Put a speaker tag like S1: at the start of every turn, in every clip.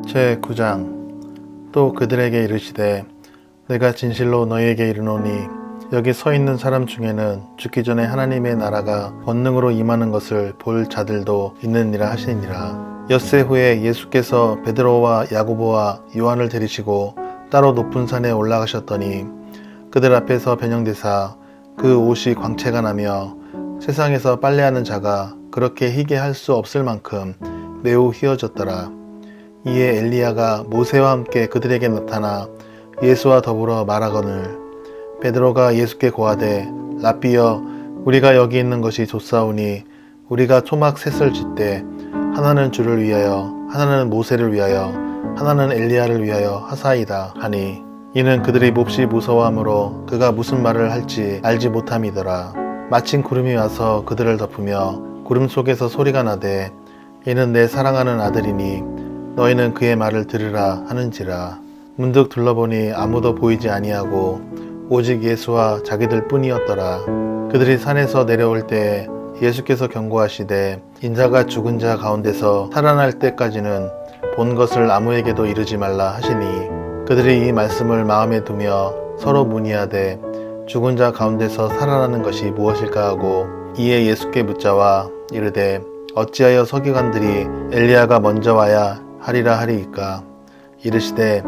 S1: 제9장. 또 그들에게 이르시되 내가 진실로 너희에게 이르노니 여기 서 있는 사람 중에는 죽기 전에 하나님의 나라가 권능으로 임하는 것을 볼 자들도 있느니라 하시니라. 엿새 후에 예수께서 베드로와 야고보와 요한을 데리시고 따로 높은 산에 올라가셨더니 그들 앞에서 변형되사 그 옷이 광채가 나며 세상에서 빨래하는 자가 그렇게 희게 할 수 없을 만큼 매우 희어졌더라. 이에 엘리야가 모세와 함께 그들에게 나타나 예수와 더불어 말하거늘 베드로가 예수께 고하되 랍비여 우리가 여기 있는 것이 좋사오니 우리가 초막 셋을 짓되 하나는 주를 위하여 하나는 모세를 위하여 하나는 엘리야를 위하여 하사이다 하니 이는 그들이 몹시 무서워하므로 그가 무슨 말을 할지 알지 못함이더라. 마침 구름이 와서 그들을 덮으며 구름 속에서 소리가 나되 이는 내 사랑하는 아들이니 너희는 그의 말을 들으라 하는지라. 문득 둘러보니 아무도 보이지 아니하고 오직 예수와 자기들 뿐이었더라. 그들이 산에서 내려올 때 예수께서 경고하시되 인자가 죽은 자 가운데서 살아날 때까지는 본 것을 아무에게도 이르지 말라 하시니 그들이 이 말씀을 마음에 두며 서로 문의하되 죽은 자 가운데서 살아나는 것이 무엇일까 하고 이에 예수께 묻자와 이르되 어찌하여 서기관들이 엘리야가 먼저 와야 하리라 하리이까. 이르시되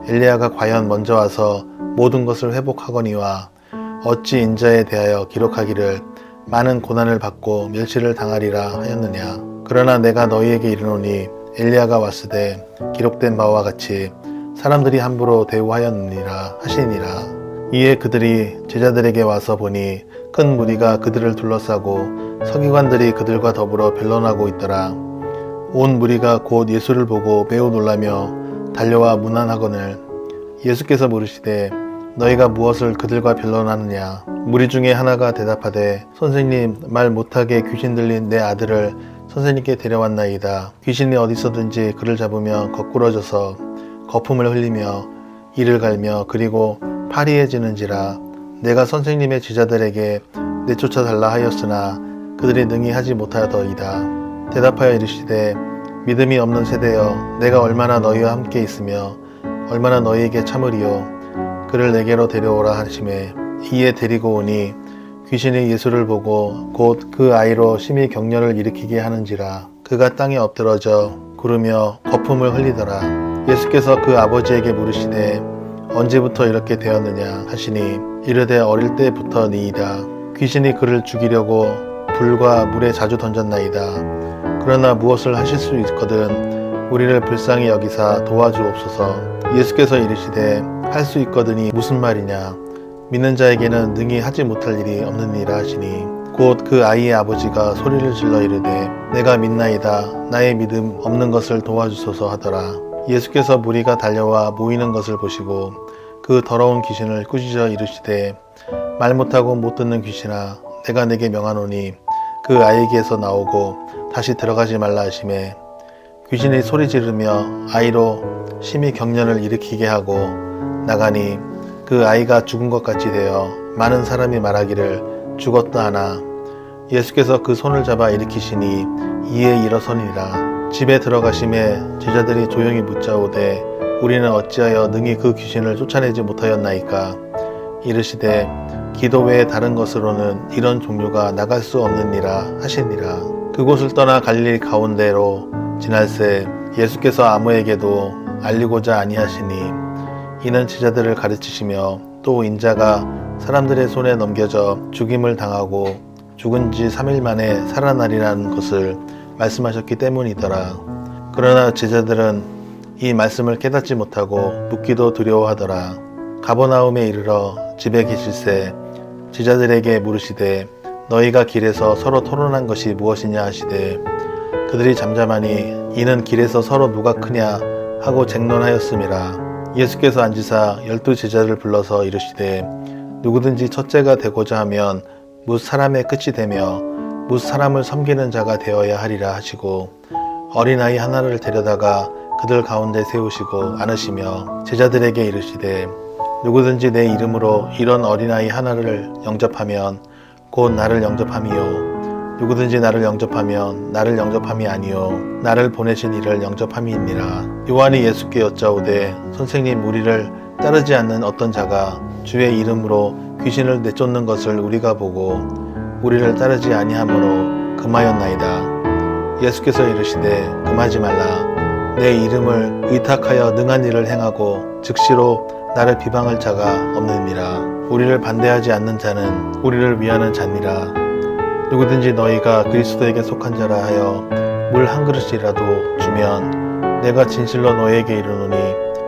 S1: 엘리야가 과연 먼저 와서 모든 것을 회복하거니와 어찌 인자에 대하여 기록하기를 많은 고난을 받고 멸시를 당하리라 하였느냐. 그러나 내가 너희에게 이르노니 엘리야가 왔으되 기록된 바와 같이 사람들이 함부로 대우하였느니라 하시니라. 이에 그들이 제자들에게 와서 보니 큰 무리가 그들을 둘러싸고 서기관들이 그들과 더불어 변론하고 있더라. 온 무리가 곧 예수를 보고 매우 놀라며 달려와 문안하거늘 예수께서 물으시되 너희가 무엇을 그들과 변론하느냐. 무리 중에 하나가 대답하되 선생님 말 못하게 귀신 들린 내 아들을 선생님께 데려왔나이다. 귀신이 어디서든지 그를 잡으면 거꾸러져서 거품을 흘리며 이를 갈며 그리고 파리해지는지라. 내가 선생님의 제자들에게 내쫓아 달라 하였으나 그들이 능히 하지 못하더이다. 대답하여 이르시되 믿음이 없는 세대여 내가 얼마나 너희와 함께 있으며 얼마나 너희에게 참으리요. 그를 내게로 데려오라 하시매 이에 데리고 오니 귀신이 예수를 보고 곧 그 아이로 심히 격려를 일으키게 하는지라. 그가 땅에 엎드러져 구르며 거품을 흘리더라. 예수께서 그 아버지에게 물으시되 언제부터 이렇게 되었느냐 하시니 이르되 어릴 때부터니이다. 귀신이 그를 죽이려고 불과 물에 자주 던졌나이다. 그러나 무엇을 하실 수 있거든 우리를 불쌍히 여기사 도와주옵소서. 예수께서 이르시되 할 수 있거든이 무슨 말이냐. 믿는 자에게는 능히 하지 못할 일이 없느니라 하시니 곧 그 아이의 아버지가 소리를 질러 이르되 내가 믿나이다. 나의 믿음 없는 것을 도와주소서 하더라. 예수께서 무리가 달려와 모이는 것을 보시고 그 더러운 귀신을 꾸짖어 이르시되 말 못하고 못 듣는 귀신아 내가 내게 명하노니 그 아이에게서 나오고 다시 들어가지 말라 하시매 귀신이 소리 지르며 아이로 심히 격년을 일으키게 하고 나가니 그 아이가 죽은 것 같이 되어 많은 사람이 말하기를 죽었다 하나 예수께서 그 손을 잡아 일으키시니 이에 일어서니라. 집에 들어가심에 제자들이 조용히 묻자오되 우리는 어찌하여 능히 그 귀신을 쫓아내지 못하였나이까. 이르시되 기도 외에 다른 것으로는 이런 종류가 나갈 수 없느니라 하시니라. 그곳을 떠나 갈릴리 가운데로 지날새 예수께서 아무에게도 알리고자 아니하시니 이는 제자들을 가르치시며 또 인자가 사람들의 손에 넘겨져 죽임을 당하고 죽은 지 3일 만에 살아나리라는 것을 말씀하셨기 때문이더라. 그러나 제자들은 이 말씀을 깨닫지 못하고 묻기도 두려워하더라. 가버나움에 이르러 집에 계실새 제자들에게 물으시되 너희가 길에서 서로 토론한 것이 무엇이냐 하시되 그들이 잠잠하니 이는 길에서 서로 누가 크냐 하고 쟁론하였음이라. 예수께서 앉으사 12 제자를 불러서 이르시되 누구든지 첫째가 되고자 하면 뭇 사람의 끝이 되며 뭇 사람을 섬기는 자가 되어야 하리라 하시고 어린아이 하나를 데려다가 그들 가운데 세우시고 안으시며 제자들에게 이르시되 누구든지 내 이름으로 이런 어린아이 하나를 영접하면 곧 나를 영접함이요 누구든지 나를 영접하면 나를 영접함이 아니요 나를 보내신 이를 영접함이니라. 요한이 예수께 여짜오되 선생님, 우리를 따르지 않는 어떤 자가 주의 이름으로 귀신을 내쫓는 것을 우리가 보고 우리를 따르지 아니하므로 금하였나이다. 예수께서 이르시되 금하지 말라. 내 이름을 의탁하여 능한 일을 행하고 즉시로 나를 비방할 자가 없느니라. 우리를 반대하지 않는 자는 우리를 위하는 자니라. 누구든지 너희가 그리스도에게 속한 자라 하여 물 한 그릇이라도 주면 내가 진실로 너희에게 이르노니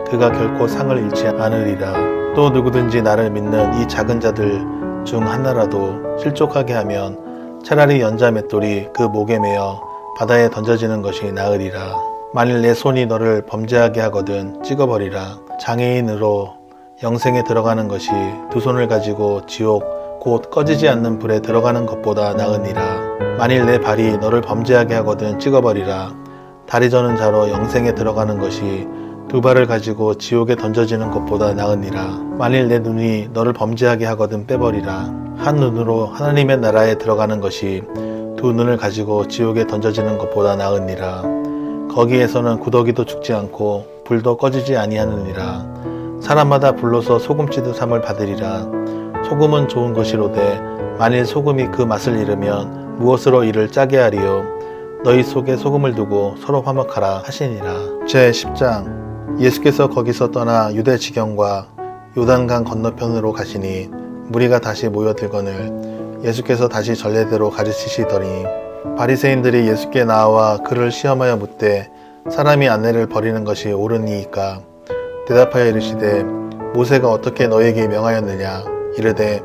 S1: 그가 결코 상을 잃지 않으리라. 또 누구든지 나를 믿는 이 작은 자들 중 하나라도 실족하게 하면 차라리 연자 맷돌이 그 목에 매어 바다에 던져지는 것이 나으리라. 만일 내 손이 너를 범죄하게 하거든 찍어버리라. 장애인으로 영생에 들어가는 것이 두 손을 가지고 지옥 곧 꺼지지 않는 불에 들어가는 것보다 나으니라. 만일 내 발이 너를 범죄하게 하거든 찍어버리라. 다리 저는 자로 영생에 들어가는 것이 두 발을 가지고 지옥에 던져지는 것보다 나으니라. 만일 내 눈이 너를 범죄하게 하거든 빼버리라. 한 눈으로 하나님의 나라에 들어가는 것이 두 눈을 가지고 지옥에 던져지는 것보다 나으니라. 거기에서는 구더기도 죽지 않고 불도 꺼지지 아니하느니라. 사람마다 불로서 소금치듯 삼을 받으리라. 소금은 좋은 것이로되 만일 소금이 그 맛을 잃으면 무엇으로 이를 짜게 하리요. 너희 속에 소금을 두고 서로 화목하라 하시니라. 제10장. 예수께서 거기서 떠나 유대 지경과 요단강 건너편으로 가시니 무리가 다시 모여들거늘 예수께서 다시 전례대로 가르치시더니 바리새인들이 예수께 나와 그를 시험하여 묻되 사람이 아내를 버리는 것이 옳으니이까. 대답하여 이르시되 모세가 어떻게 너에게 명하였느냐. 이르되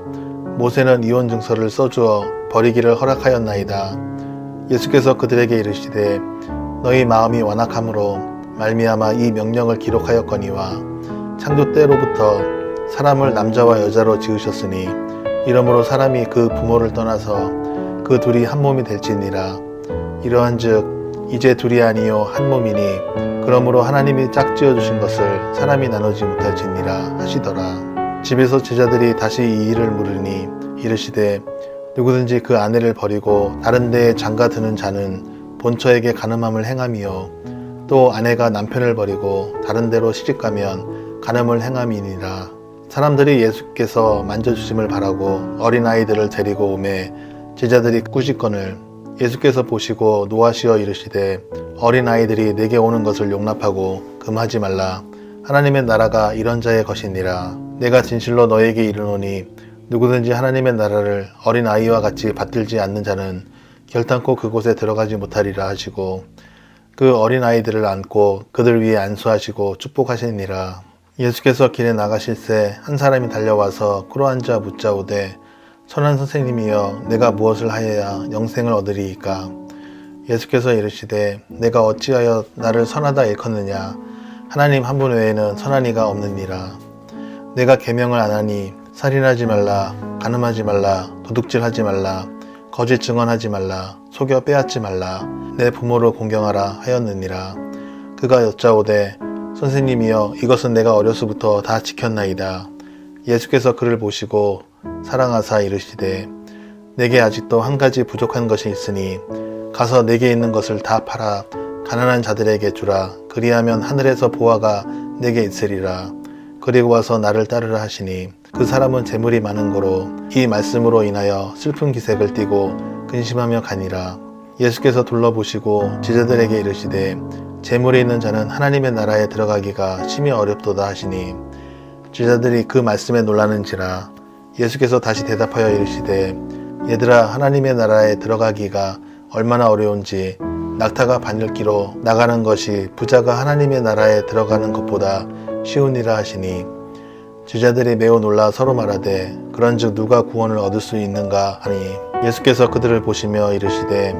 S1: 모세는 이혼 증서를 써주어 버리기를 허락하였나이다. 예수께서 그들에게 이르시되 너희 마음이 완악함으로 말미암아 이 명령을 기록하였거니와 창조 때로부터 사람을 남자와 여자로 지으셨으니 이러므로 사람이 그 부모를 떠나서 그 둘이 한 몸이 될지니라. 이러한즉 이제 둘이 아니요 한 몸이니 그러므로 하나님이 짝지어 주신 것을 사람이 나누지 못할지니라 하시더라. 집에서 제자들이 다시 이 일을 물으니 이르시되 누구든지 그 아내를 버리고 다른 데에 장가드는 자는 본처에게 간음함을 행함이요 또 아내가 남편을 버리고 다른 데로 시집가면 간음을 행함이니라. 사람들이 예수께서 만져주심을 바라고 어린아이들을 데리고 오매 제자들이 꾸짖거늘 예수께서 보시고 노하시어 이르시되 어린아이들이 내게 오는 것을 용납하고 금하지 말라. 하나님의 나라가 이런 자의 것이니라. 내가 진실로 너에게 이르노니 누구든지 하나님의 나라를 어린아이와 같이 받들지 않는 자는 결단코 그곳에 들어가지 못하리라 하시고 그 어린아이들을 안고 그들 위에 안수하시고 축복하시니라. 예수께서 길에 나가실새 한 사람이 달려와서 꿇어앉아 묻자오되 선한 선생님이여 내가 무엇을 하여야 영생을 얻으리이까. 예수께서 이르시되 내가 어찌하여 나를 선하다 일컫느냐. 하나님 한 분 외에는 선한 이가 없느니라. 내가 계명을 안 하니 살인하지 말라, 간음하지 말라, 도둑질하지 말라, 거짓 증언하지 말라, 속여 빼앗지 말라, 내 부모를 공경하라 하였느니라. 그가 여짜오되 선생님이여 이것은 내가 어려서부터 다 지켰나이다. 예수께서 그를 보시고 사랑하사 이르시되 내게 아직도 한 가지 부족한 것이 있으니 가서 내게 있는 것을 다 팔아 가난한 자들에게 주라. 그리하면 하늘에서 보화가 내게 있으리라. 그리고 와서 나를 따르라 하시니 그 사람은 재물이 많은 고로 이 말씀으로 인하여 슬픈 기색을 띠고 근심하며 가니라. 예수께서 둘러보시고 제자들에게 이르시되 재물이 있는 자는 하나님의 나라에 들어가기가 심히 어렵도다 하시니 제자들이 그 말씀에 놀라는지라. 예수께서 다시 대답하여 이르시되 얘들아 하나님의 나라에 들어가기가 얼마나 어려운지 낙타가 바늘기로 나가는 것이 부자가 하나님의 나라에 들어가는 것보다 쉬우니라 하시니 제자들이 매우 놀라 서로 말하되 그런즉 누가 구원을 얻을 수 있는가 하니 예수께서 그들을 보시며 이르시되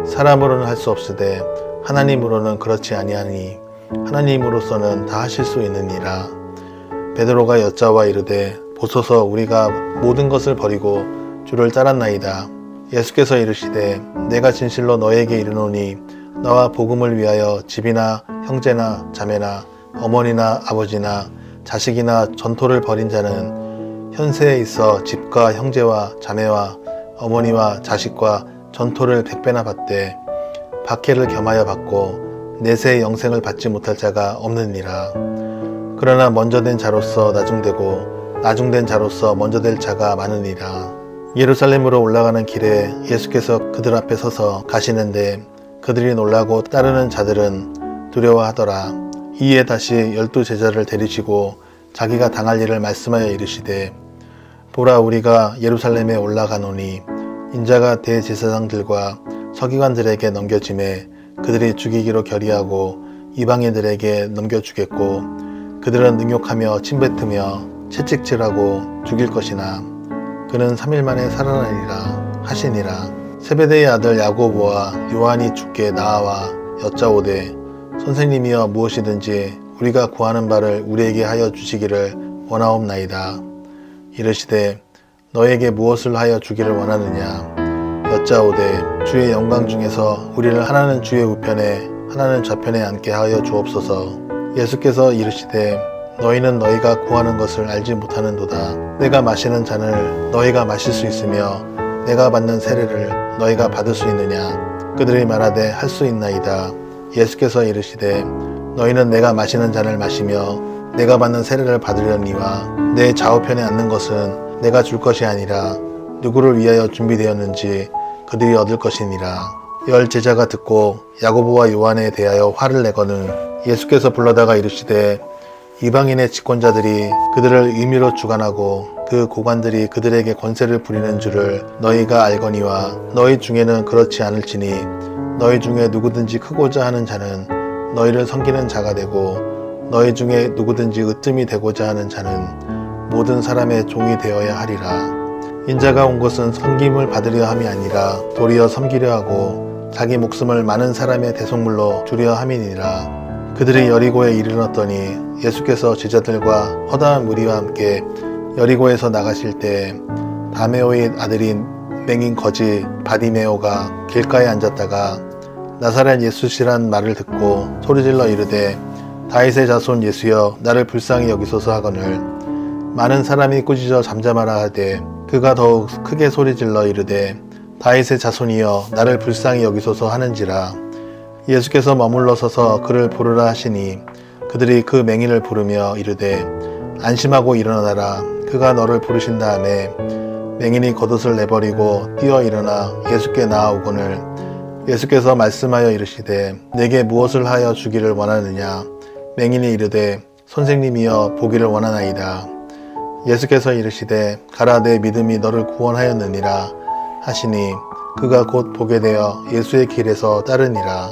S1: 사람으로는 할 수 없으되 하나님으로는 그렇지 아니하니 하나님으로서는 다 하실 수 있느니라. 베드로가 여짜와 이르되 보소서 우리가 모든 것을 버리고 주를 따랐나이다. 예수께서 이르시되 내가 진실로 너에게 이르노니 너와 복음을 위하여 집이나 형제나 자매나 어머니나 아버지나 자식이나 전토를 벌인 자는 현세에 있어 집과 형제와 자매와 어머니와 자식과 전토를 100배나 받되 박해를 겸하여 받고 내세의 영생을 받지 못할 자가 없느니라. 그러나 먼저 된 자로서 나중되고 나중된 자로서 먼저 될 자가 많으니라. 예루살렘으로 올라가는 길에 예수께서 그들 앞에 서서 가시는데 그들이 놀라고 따르는 자들은 두려워하더라. 이에 다시 12 제자를 데리시고 자기가 당할 일을 말씀하여 이르시되 보라, 우리가 예루살렘에 올라가노니 인자가 대제사장들과 서기관들에게 넘겨짐에 그들이 죽이기로 결의하고 이방인들에게 넘겨주겠고 그들은 능욕하며 침뱉으며 채찍질하고 죽일 것이나 그는 3일 만에 살아나리라 하시니라. 세베대의 아들 야고보와 요한이 주께 나아와 여짜오되 선생님이여 무엇이든지 우리가 구하는 바를 우리에게 하여 주시기를 원하옵나이다. 이르시되 너에게 무엇을 하여 주기를 원하느냐. 여짜오되 주의 영광 중에서 우리를 하나는 주의 우편에 하나는 좌편에 앉게 하여 주옵소서. 예수께서 이르시되 너희는 너희가 구하는 것을 알지 못하는도다. 내가 마시는 잔을 너희가 마실 수 있으며 내가 받는 세례를 너희가 받을 수 있느냐. 그들이 말하되 할 수 있나이다. 예수께서 이르시되 너희는 내가 마시는 잔을 마시며 내가 받는 세례를 받으려니와 내 좌우편에 앉는 것은 내가 줄 것이 아니라 누구를 위하여 준비되었는지 그들이 얻을 것이니라. 10 제자가 듣고 야고보와 요한에 대하여 화를 내거늘 예수께서 불러다가 이르시되 이방인의 집권자들이 그들을 임의로 주관하고 그 고관들이 그들에게 권세를 부리는 줄을 너희가 알거니와 너희 중에는 그렇지 않을지니 너희 중에 누구든지 크고자 하는 자는 너희를 섬기는 자가 되고 너희 중에 누구든지 으뜸이 되고자 하는 자는 모든 사람의 종이 되어야 하리라. 인자가 온 것은 섬김을 받으려 함이 아니라 도리어 섬기려 하고 자기 목숨을 많은 사람의 대속물로 주려 함이니라. 그들이 여리고에 이르렀더니 예수께서 제자들과 허다한 무리와 함께 여리고에서 나가실 때 다메오의 아들인 맹인 거지 바디메오가 길가에 앉았다가 나사렛 예수시란 말을 듣고 소리질러 이르되 다윗의 자손 예수여 나를 불쌍히 여기소서 하거늘 많은 사람이 꾸짖어 잠잠하라 하되 그가 더욱 크게 소리질러 이르되 다윗의 자손이여 나를 불쌍히 여기소서 하는지라. 예수께서 머물러 서서 그를 부르라 하시니 그들이 그 맹인을 부르며 이르되 안심하고 일어나라. 그가 너를 부르신 다음에 맹인이 겉옷을 내버리고 뛰어 일어나 예수께 나아오거늘 예수께서 말씀하여 이르시되 내게 무엇을 하여 주기를 원하느냐. 맹인이 이르되 선생님이여 보기를 원하나이다. 예수께서 이르시되 가라, 내 믿음이 너를 구원하였느니라 하시니 그가 곧 보게 되어 예수의 길에서 따르니라.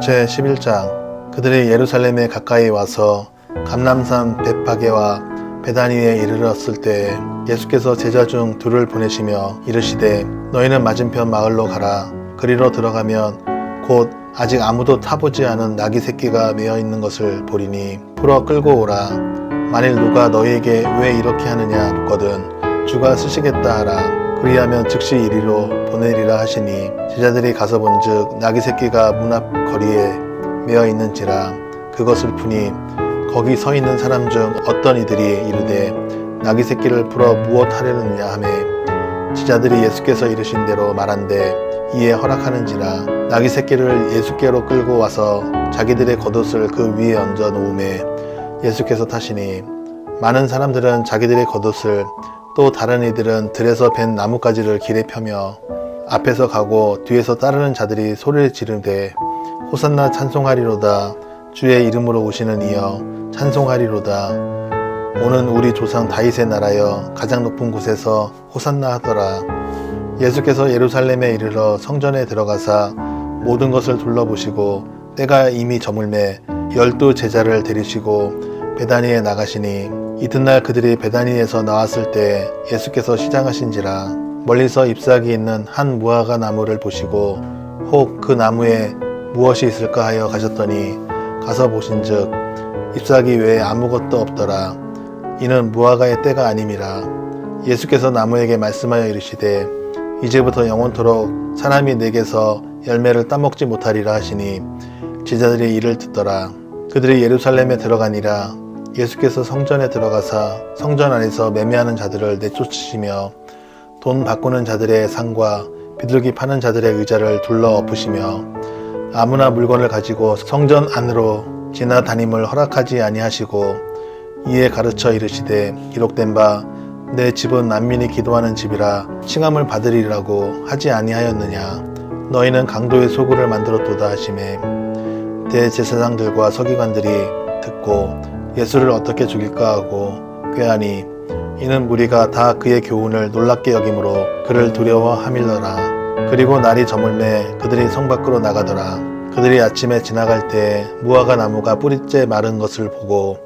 S1: 제 11장. 그들이 예루살렘에 가까이 와서 감람산 벳파게와 베다니에 이르렀을 때 예수께서 제자 중 2를 보내시며 이르시되 너희는 맞은편 마을로 가라. 그리로 들어가면 곧 아직 아무도 타보지 않은 나귀 새끼가 매어 있는 것을 보리니 풀어 끌고 오라. 만일 누가 너희에게 왜 이렇게 하느냐 묻거든 주가 쓰시겠다 하라. 그리하면 즉시 이리로 보내리라 하시니 제자들이 가서 본즉 나귀 새끼가 문 앞 거리에 매어 있는지라. 그것을 푸니 거기 서 있는 사람 중 어떤 이들이 이르되 나귀 새끼를 풀어 무엇 하려느냐 하매 제자들이 예수께서 이르신 대로 말한대 이에 허락하는지라. 나귀 새끼를 예수께로 끌고 와서 자기들의 겉옷을 그 위에 얹어 놓음에 예수께서 타시니 많은 사람들은 자기들의 겉옷을 또 다른 이들은 들에서 벤 나뭇가지를 길에 펴며 앞에서 가고 뒤에서 따르는 자들이 소리를 지르되 호산나 찬송하리로다. 주의 이름으로 오시는 이여 찬송하리로다. 오는 우리 조상 다윗의 나라여 가장 높은 곳에서 호산나 하더라. 예수께서 예루살렘에 이르러 성전에 들어가사 모든 것을 둘러보시고 때가 이미 저물매 12 제자를 데리시고 베다니에 나가시니 이튿날 그들이 베다니에서 나왔을 때 예수께서 시장하신지라. 멀리서 잎사귀 있는 한 무화과 나무를 보시고 혹 그 나무에 무엇이 있을까 하여 가셨더니 가서 보신즉 잎사귀 외에 아무것도 없더라. 이는 무화과의 때가 아님이라. 예수께서 나무에게 말씀하여 이르시되 이제부터 영원토록 사람이 내게서 열매를 따먹지 못하리라 하시니 제자들이 이를 듣더라. 그들이 예루살렘에 들어가니라. 예수께서 성전에 들어가사 성전 안에서 매매하는 자들을 내쫓으시며 돈 바꾸는 자들의 상과 비둘기 파는 자들의 의자를 둘러 엎으시며 아무나 물건을 가지고 성전 안으로 지나다님을 허락하지 아니하시고 이에 가르쳐 이르시되 기록된 바 내 집은 만민이 기도하는 집이라 칭함을 받으리라고 하지 아니하였느냐. 너희는 강도의 소굴을 만들었도다 하시매 대제사장들과 서기관들이 듣고 예수를 어떻게 죽일까 하고 꾀하니 이는 무리가 다 그의 교훈을 놀랍게 여김으로 그를 두려워함일러라. 그리고 날이 저물매 그들이 성 밖으로 나가더라. 그들이 아침에 지나갈 때 무화과 나무가 뿌리째 마른 것을 보고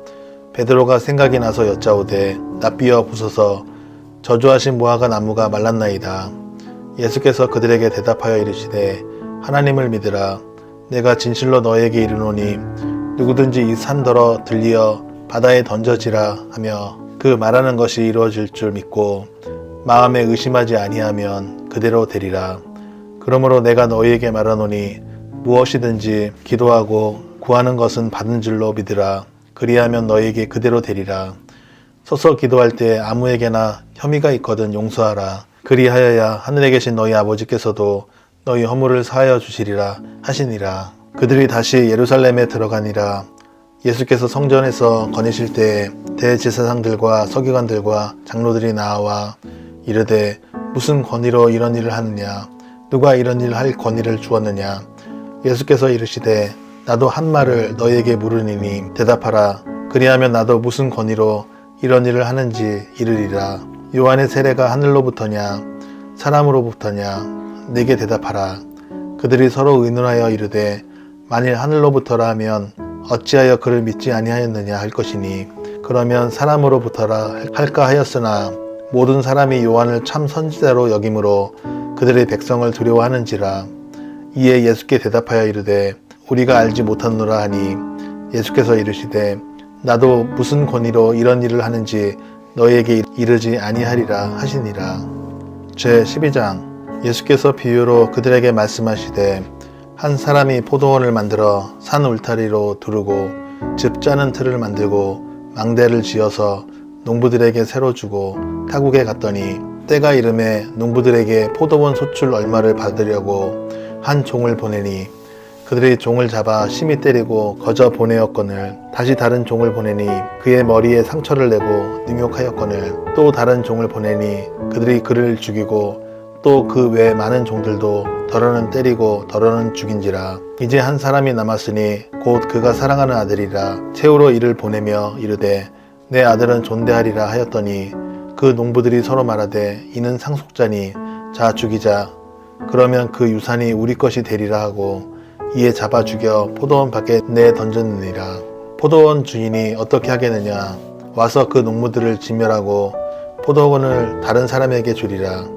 S1: 베드로가 생각이 나서 여짜오되 낯비어 부소서 저주하신 무화과 나무가 말랐나이다. 예수께서 그들에게 대답하여 이르시되 하나님을 믿으라. 내가 진실로 너에게 이르노니 누구든지 이 산더러 들리어 바다에 던져지라 하며 그 말하는 것이 이루어질 줄 믿고 마음에 의심하지 아니하면 그대로 되리라. 그러므로 내가 너희에게 말하노니 무엇이든지 기도하고 구하는 것은 받은 줄로 믿으라. 그리하면 너희에게 그대로 되리라. 서서 기도할 때 아무에게나 혐의가 있거든 용서하라. 그리하여야 하늘에 계신 너희 아버지께서도 너희 허물을 사하여 주시리라 하시니라. 그들이 다시 예루살렘에 들어가니라. 예수께서 성전에서 거니실 때 대제사장들과 서기관들과 장로들이 나와 이르되 무슨 권위로 이런 일을 하느냐. 누가 이런 일을 할 권위를 주었느냐. 예수께서 이르시되 나도 한 말을 너희에게 물으니니 대답하라. 그리하면 나도 무슨 권위로 이런 일을 하는지 이르리라. 요한의 세례가 하늘로부터냐 사람으로부터냐. 내게 대답하라. 그들이 서로 의논하여 이르되 만일 하늘로부터라 하면 어찌하여 그를 믿지 아니하였느냐 할 것이니 그러면 사람으로부터라 할까 하였으나 모든 사람이 요한을 참 선지자로 여김으로 그들의 백성을 두려워하는지라. 이에 예수께 대답하여 이르되 우리가 알지 못하노라 하니 예수께서 이르시되 나도 무슨 권위로 이런 일을 하는지 너희에게 이르지 아니하리라 하시니라. 제12장. 예수께서 비유로 그들에게 말씀하시되 한 사람이 포도원을 만들어 산 울타리로 두르고 즙 짜는 틀을 만들고 망대를 지어서 농부들에게 새로 주고 타국에 갔더니 때가 이름에 농부들에게 포도원 소출 얼마를 받으려고 한 종을 보내니 그들이 종을 잡아 심히 때리고 거저 보내었거늘 다시 다른 종을 보내니 그의 머리에 상처를 내고 능욕하였거늘 또 다른 종을 보내니 그들이 그를 죽이고 또 그 외 많은 종들도 더러는 때리고 더러는 죽인지라. 이제 한 사람이 남았으니 곧 그가 사랑하는 아들이라. 채우러 이를 보내며 이르되 내 아들은 존대하리라 하였더니 그 농부들이 서로 말하되 이는 상속자니 자 죽이자. 그러면 그 유산이 우리 것이 되리라 하고 이에 잡아 죽여 포도원 밖에 내 던졌느니라. 포도원 주인이 어떻게 하겠느냐. 와서 그 농부들을 진멸하고 포도원을 다른 사람에게 주리라.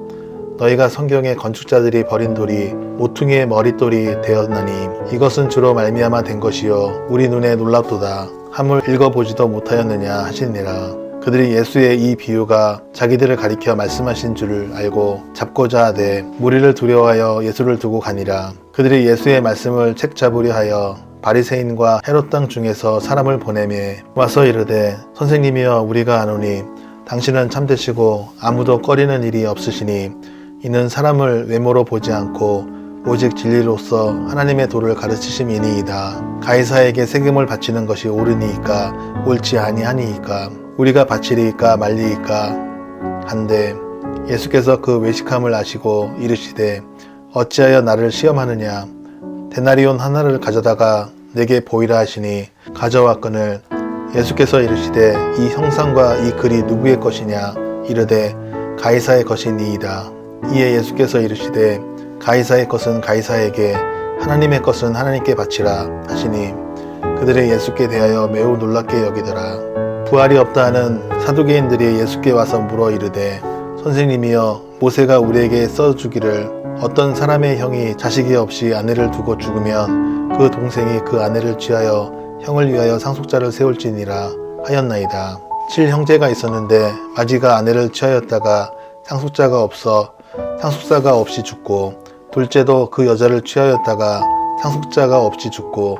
S1: 너희가 성경에 건축자들이 버린 돌이 모퉁이의 머릿돌이 되었나니 이것은 주로 말미암아 된 것이요 우리 눈에 놀랍도다. 함을 읽어보지도 못하였느냐 하시니라. 그들이 예수의 이 비유가 자기들을 가리켜 말씀하신 줄을 알고 잡고자 하되 무리를 두려워하여 예수를 두고 가니라. 그들이 예수의 말씀을 책 잡으려 하여 바리새인과 헤롯 땅 중에서 사람을 보내매 와서 이르되 선생님이여 우리가 아노니 당신은 참되시고 아무도 꺼리는 일이 없으시니 이는 사람을 외모로 보지 않고 오직 진리로서 하나님의 도를 가르치심이니이다. 가이사에게 세금을 바치는 것이 옳으니이까 옳지 아니하니이까 우리가 바치리이까 말리이까 한데 예수께서 그 외식함을 아시고 이르시되 어찌하여 나를 시험하느냐. 데나리온 하나를 가져다가 내게 보이라 하시니 가져왔거늘 예수께서 이르시되 이 형상과 이 글이 누구의 것이냐. 이르되 가이사의 것이니이다. 이에 예수께서 이르시되 가이사의 것은 가이사에게 하나님의 것은 하나님께 바치라 하시니 그들의 예수께 대하여 매우 놀랍게 여기더라. 부활이 없다 하는 사두개인들이 예수께 와서 물어 이르되 선생님이여 모세가 우리에게 써주기를 어떤 사람의 형이 자식이 없이 아내를 두고 죽으면 그 동생이 그 아내를 취하여 형을 위하여 상속자를 세울지니라 하였나이다. 7형제가 있었는데 마지가 아내를 취하였다가 상속자가 없이 죽고 둘째도 그 여자를 취하였다가 상속자가 없이 죽고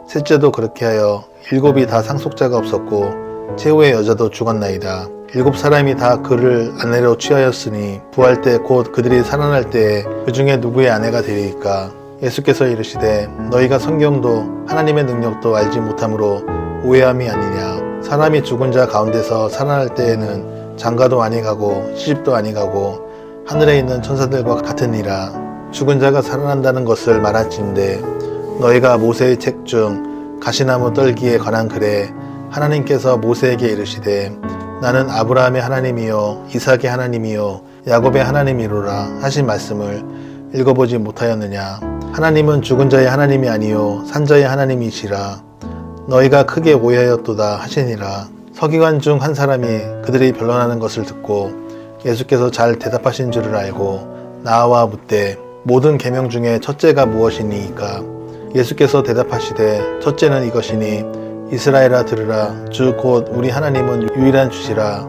S1: 셋째도 그렇게 하여 7이 다 상속자가 없었고 최후의 여자도 죽었나이다. 7사람이 다 그를 아내로 취하였으니 부활 때 곧 그들이 살아날 때에 그 중에 누구의 아내가 되리이까. 예수께서 이르시되 너희가 성경도 하나님의 능력도 알지 못함으로 오해함이 아니냐. 사람이 죽은 자 가운데서 살아날 때에는 장가도 아니가고 시집도 아니가고 하늘에 있는 천사들과 같으니라. 죽은 자가 살아난다는 것을 말할진대 너희가 모세의 책 중 가시나무 떨기에 관한 글에 하나님께서 모세에게 이르시되 나는 아브라함의 하나님이요 이삭의 하나님이요 야곱의 하나님이로라 하신 말씀을 읽어보지 못하였느냐. 하나님은 죽은 자의 하나님이 아니요 산자의 하나님이시라. 너희가 크게 오해하였도다 하시니라. 서기관 중 한 사람이 그들이 변론하는 것을 듣고 예수께서 잘 대답하신 줄을 알고 나와 묻되 모든 계명 중에 첫째가 무엇이니이까. 예수께서 대답하시되 첫째는 이것이니 이스라엘아 들으라. 주 곧 우리 하나님은 유일한 주시라.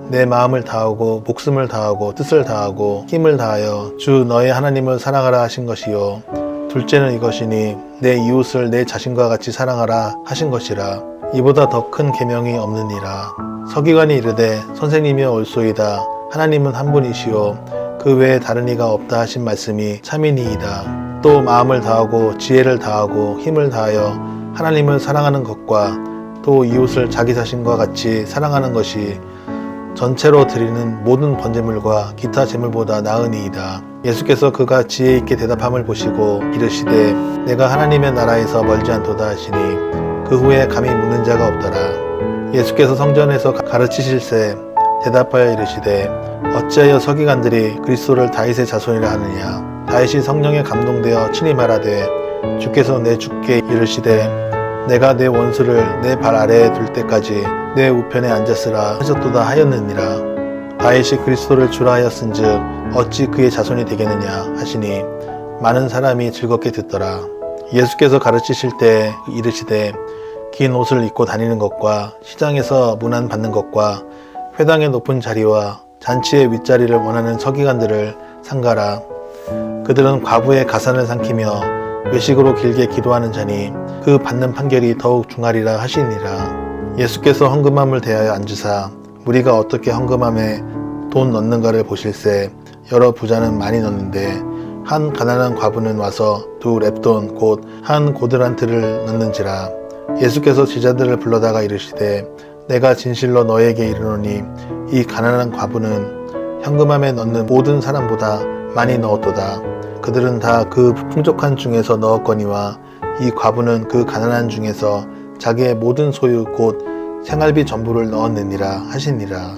S1: 내 마음을 다하고 목숨을 다하고 뜻을 다하고 힘을 다하여 주 너의 하나님을 사랑하라 하신 것이요. 둘째는 이것이니 내 이웃을 내 자신과 같이 사랑하라 하신 것이라. 이보다 더 큰 계명이 없느니라. 서기관이 이르되 선생님이여 옳소이다. 하나님은 한 분이시요 그 외에 다른 이가 없다 하신 말씀이 참이니이다. 또 마음을 다하고 지혜를 다하고 힘을 다하여 하나님을 사랑하는 것과 또 이웃을 자기 자신과 같이 사랑하는 것이 전체로 드리는 모든 번제물과 기타 제물보다 나으니이다. 예수께서 그가 지혜 있게 대답함을 보시고 이르시되 내가 하나님의 나라에서 멀지 않도다 하시니 그 후에 감히 묻는 자가 없더라. 예수께서 성전에서 가르치실새 대답하여 이르시되 어찌하여 서기관들이 그리스도를 다윗의 자손이라 하느냐. 다윗이 성령에 감동되어 친히 말하되 주께서 내 주께 이르시되 내가 내 원수를 내 발 아래에 둘 때까지 내 우편에 앉았으라 하셨도다 하였느니라. 다윗이 그리스도를 주라 하였은즉 어찌 그의 자손이 되겠느냐 하시니 많은 사람이 즐겁게 듣더라. 예수께서 가르치실 때 이르시되 긴 옷을 입고 다니는 것과 시장에서 문안 받는 것과 회당의 높은 자리와 잔치의 윗자리를 원하는 서기관들을 삼가라. 그들은 과부의 가산을 삼키며 외식으로 길게 기도하는 자니 그 받는 판결이 더욱 중하리라 하시니라. 예수께서 헌금함을 대하여 앉으사 무리가 어떻게 헌금함에 돈 넣는가를 보실새 여러 부자는 많이 넣는데 한 가난한 과부는 와서 2렙돈 곧 한 고드란트를 넣는지라. 예수께서 제자들을 불러다가 이르시되 내가 진실로 너에게 이르노니 이 가난한 과부는 현금함에 넣는 모든 사람보다 많이 넣었도다. 그들은 다 그 풍족한 중에서 넣었거니와 이 과부는 그 가난한 중에서 자기의 모든 소유 곧 생활비 전부를 넣었느니라 하시니라.